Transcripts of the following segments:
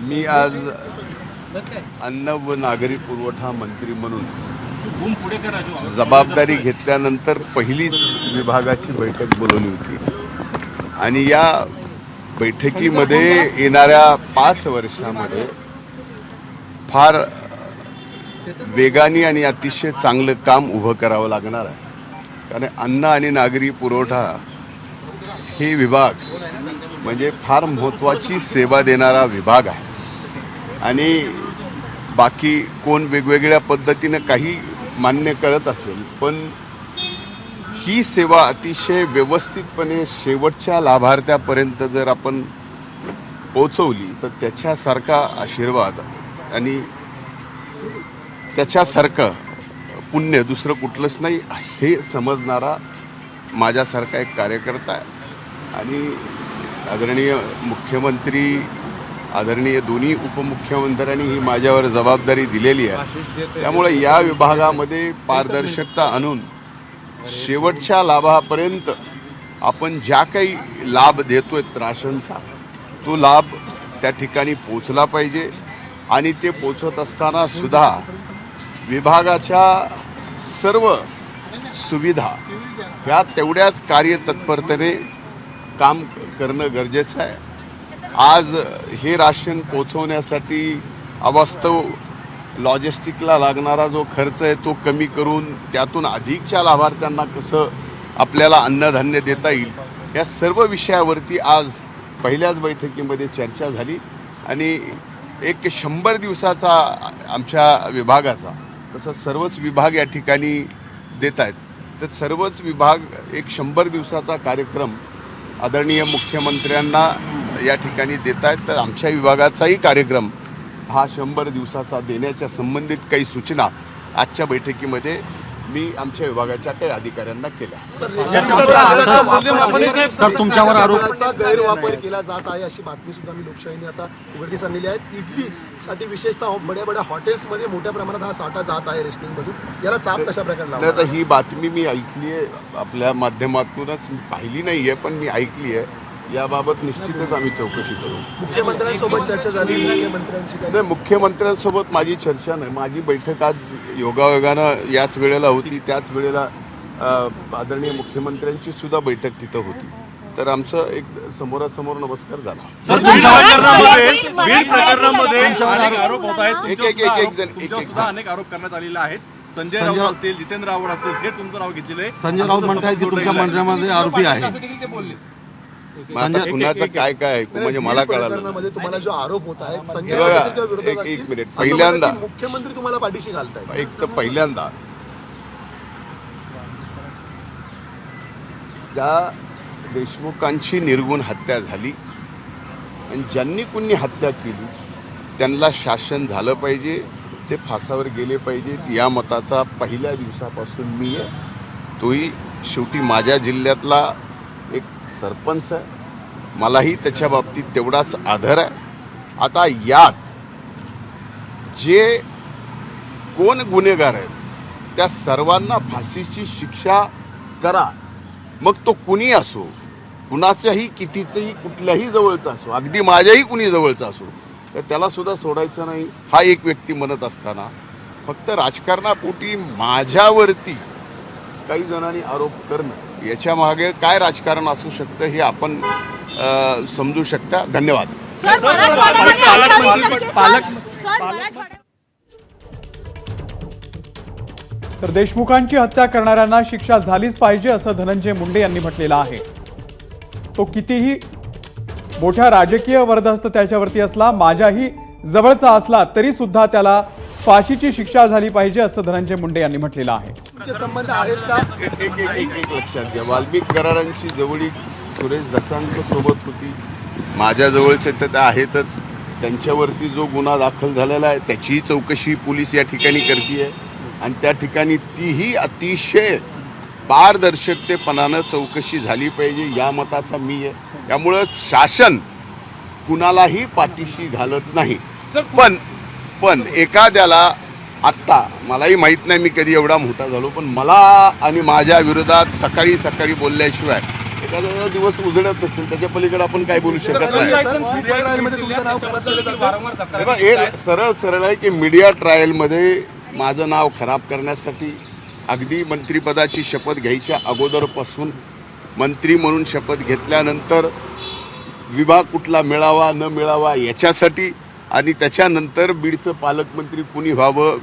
मी आज अन्न व नागरी पुरवठा मंत्री म्हणून जबाबदारी घेतल्यानंतर पहिलीच विभागाची बैठक बोलवली होती आणि या बैठकीमध्ये येणाऱ्या 5 वर्षामध्ये फार वेगाने आणि अतिशय चांगलं काम उभं करावं लागणार आहे. कारण अन्न आणि नागरी पुरवठा हे विभाग म्हणजे फार महत्त्वाची सेवा देणारा विभाग आहे आणि बाकी कोण वेगवेगळ्या पद्धतीनं काही मान्य करत असेल, पण ही सेवा अतिशय व्यवस्थितपणे शेवटच्या लाभार्थ्यापर्यंत जर आपण पोहोचवली तर त्याच्यासारखा आशीर्वाद आणि त्याच्यासारखं पुण्य दुसरं कुठलंच नाही हे समजणारा माझ्यासारखा एक कार्यकर्ता आहे. आणि आदरणीय मुख्यमंत्री, आदरणीय दोन्ही उपमुख्यमंत्र्यांनी ही माझ्यावर जबाबदारी दिलेली आहे. त्यामुळे या विभागामध्ये पारदर्शकता आणून शेवटच्या लाभापर्यंत आपण ज्या काही लाभ देतोय राशनचा तो लाभ त्या ठिकाणी पोचला पाहिजे आणि ते पोचत असताना सुद्धा विभागाच्या सर्व सुविधा ह्या तेवढ्याच कार्यतत्परतेने काम करणं गरजेचं आहे. आज हे राशन पोचवण्यासाठी अवास्तव लॉजिस्टिकला लागणारा जो खर्च आहे तो कमी करून त्यातून अधिकच्या लाभार्थ्यांना कसं आपल्याला अन्नधान्य देता येईल या सर्व विषयावरती आज पहिल्याच बैठकीमध्ये चर्चा झाली आणि एक 100 दिवसाचा आमच्या विभागाचा तसं सर्वच विभाग या ठिकाणी देत आहेत, तर सर्वच विभाग एक 100 दिवसाचा कार्यक्रम आदरणीय मुख्यमंत्र्यांना या ठिकाणी देत आहेत. तर आमच्या विभागाचाही कार्यक्रम हा 100 दिवसाचा देण्याच्या संबंधित काही सूचना आजच्या बैठकीमध्ये मी आमच्या विभागाच्या काही अधिकाऱ्यांना केल्या. सर, तुमच्यावर आरोपाचा गैरवापर केला जात आहे अशी बातमी सुद्धा मी लोकशाहीने आता उघडकीस आणलेली आहे. इडलीसाठी विशेषतः बड्या बड्या हॉटेल्समध्ये मोठ्या प्रमाणात हा साठा जात आहे रेशनिंगमधून. याला चाप कशा प्रकारे लावला? आता ही बातमी मी ऐकली आहे, आपल्या माध्यमातूनच पाहिली नाही आहे, पण मी ऐकली आहे. याबाबत निश्चितच आम्ही चौकशी करू. मुख्यमंत्र्यांसोबत चर्चा झाली? मुख्यमंत्र्यांशी नाही, मुख्यमंत्र्यांसोबत माझी चर्चा नाही. माझी बैठक आज योगायोगानं याच वेळेला होती, त्याच वेळेला आदरणीय मुख्यमंत्र्यांची सुद्धा बैठक तिथं होती. तर आमचं एक समोरासमोर नमस्कार झाला. आरोप होत आहेत, अनेक आरोप करण्यात आलेले आहेत. संजय राऊत असतील, जितेंद्र आव्हाड असतील, हे तुमचं नाव घेतलेलं आहे. संजय राऊत म्हणतायत की तुमच्या मंडळामध्ये आरोपी आहे. कुणाचं काय काय ऐकू म्हणजे मला कळालं. तुम्हाला जो आरोप होत आहे संजय बघा, राऊतांच्या विरोधात एक असतील, मिनिट. असं पहिल्यांदा म्हणतात की मुख्यमंत्री तुम्हाला पाठीशी घालतायत. एक तर पहिल्यांदा ज्या देशमुखांची निर्गुण हत्या झाली आणि ज्यांनी कुणी हत्या केली त्यांना शासन झालं पाहिजे, ते फासावर गेले पाहिजेत या मताचा पहिल्या दिवसापासून मी आहे. तोही शेवटी माझ्या जिल्ह्यातला एक सरपंच आहे, मलाही त्याच्या बाबतीत तेवढाच आदर आहे. आता यात जे कोण गुन्हेगार आहेत त्या सर्वांना फाशीची शिक्षा करा, मग तो कुणी असो, कुणाच्याही कितीचंही कुठल्याही जवळचा असो, अगदी माझ्याही कुणी जवळचा असो, तर त्याला सुद्धा सोडायचं नाही हा एक व्यक्ती म्हणत असताना फक्त राजकारणापोटी माझ्यावरती काही जणांनी आरोप करणं याच्या मागे काय राजकारण असू शकतं हे आपण समजू शकता. धन्यवाद. तर देशमुखांची हत्या करणाऱ्यांना शिक्षा झालीच पाहिजे असं धनंजय मुंडे यांनी म्हटलेलं आहे. तो कितीही मोठ्या राजकीय वर्दहस्त त्याच्यावरती असला, माझ्याही जवळचा असला तरी सुद्धा त्याला फाशीची शिक्षा झाली पाहिजे असं धनंजय मुंडे यांनी म्हटलेलं आहे. संबंध आहेत का? एक लक्षात घ्या, वाल्मिक करारांची जवळीक सुरेश धसांच्या सोबत होती, माझ्या जवळचे तर त्या आहेतच. त्यांच्यावरती जो गुन्हा दाखल झालेला आहे त्याचीही चौकशी पोलीस या ठिकाणी करते आहे आणि त्या ठिकाणी तीही अतिशय पारदर्शकतेपणानं चौकशी झाली पाहिजे या मताचा मी आहे. त्यामुळं शासन कुणालाही पाठीशी घालत नाही. पण एखाद्याला आत्ता मलाही माहीत नाही मी कधी एवढा मोठा झालो, पण मला आणि माझ्या विरोधात सकाळी बोलल्याशिवाय एखादा दिवस उजळत असेल त्याच्या पलीकडे आपण काय बोलू शकत नाही. सर, मीडिया ट्रायलमध्ये तुमचं नाव खराब केलं जातं. हे बघा, हे सरळ आहे की मीडिया ट्रायलमध्ये माझं नाव खराब करण्यासाठी अगदी मंत्रिपदाची शपथ घ्यायच्या अगोदरपासून मंत्री म्हणून शपथ घेतल्यानंतर विभाग कुठला मिळावा न मिळावा याच्यासाठी आणि त्याच्यानंतर बीडचं पालकमंत्री कुणी व्हावं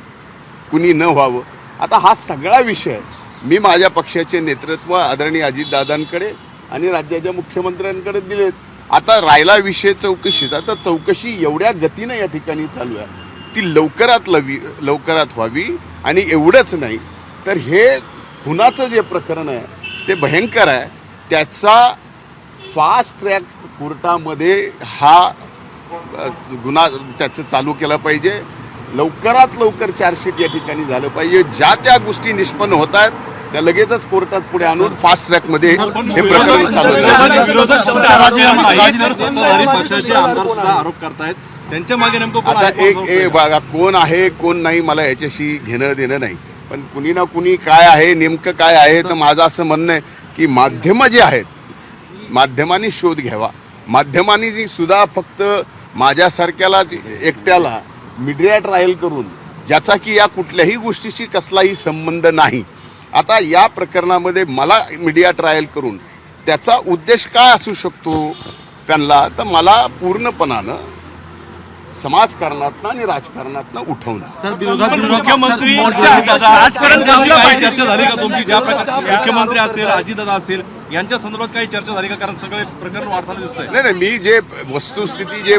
कुणी न व्हावं, आता हा सगळा विषय मी माझ्या पक्षाचे नेतृत्व आदरणीय अजितदादांकडे आणि राज्याच्या मुख्यमंत्र्यांकडे दिलेत. आता राहिला विषय चौकशीचा, तर चौकशी एवढ्या गतीनं या ठिकाणी चालू आहे ती लवकरात व्हावी. आणि एवढंच नाही तर हे खुनाचं जे प्रकरण आहे ते भयंकर आहे, त्याचा फास्ट ट्रॅक कोर्टामध्ये हा गुन्हा त्याचं चालू केलं पाहिजे. लवकरात लवकर चार्जशीट या ठिकाणी झालं पाहिजे. ज्या त्या गोष्टी निष्पन्न होत आहेत त्या लगेचच कोर्टात पुढे आणून फास्ट ट्रॅकमध्ये हे प्रकरण चालू आरोप करतायत त्यांच्या मागे नेमकं कोण आता आहे? एक बघा, कोण आहे कोण नाही मला याच्याशी घेणं देणं नाही, पण कुणी ना कुणी काय आहे नेमकं काय आहे, तर माझं असं म्हणणं आहे की माध्यमं जे आहेत माध्यमांनी शोध घ्यावा. माध्यमांनी सुद्धा फक्त माझ्यासारख्यालाच एकट्याला मीडिया ट्रायल करून ज्याचा की या कुठल्याही गोष्टीशी कसलाही संबंध नाही, आता या प्रकरणामध्ये मला मीडिया ट्रायल करून त्याचा उद्देश काय असू शकतो त्यांना, तर मला पूर्णपणानं समाजकारणातनं आणि राजकारणातनं उठवणं. सर, विरोधात मुख्यमंत्री राजकारण काही चर्चा झाली का तुमची? ज्या प्रकारे मुख्यमंत्री असेल अजितदादा असेल यांच्या संदर्भात काही चर्चा झाली का? कारण सगळे प्रकरण वाढताना दिसतंय. नाही, मी जे वस्तुस्थिती जे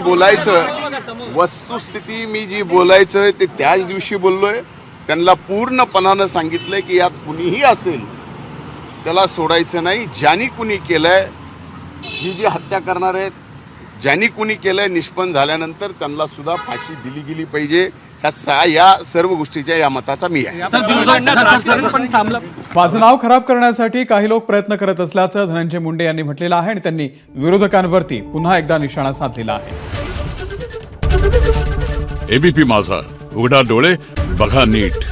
बोलायचं ते त्याच दिवशी बोललोय. त्यांना पूर्णपणानं सांगितलंय की यात कुणीही असेल त्याला सोडायचं नाही. ज्यांनी कुणी केलंय, ही जी हत्या करणार आहेत, ज्यांनी कुणी केलंय निष्पन्न झाल्यानंतर त्यांना सुद्धा फाशी दिली गेली पाहिजे. या सर्व गोष्टीच्या या मताचा मी आहे. माझं नाव खराब करण्यासाठी काही लोक प्रयत्न करत असल्याचं धनंजय मुंडे यांनी म्हटलेलं आहे आणि त्यांनी विरोधकांवरती पुन्हा एकदा निशाणा साधलेला आहे. एबीपी माझा, उघडा डोळे बघा नीट.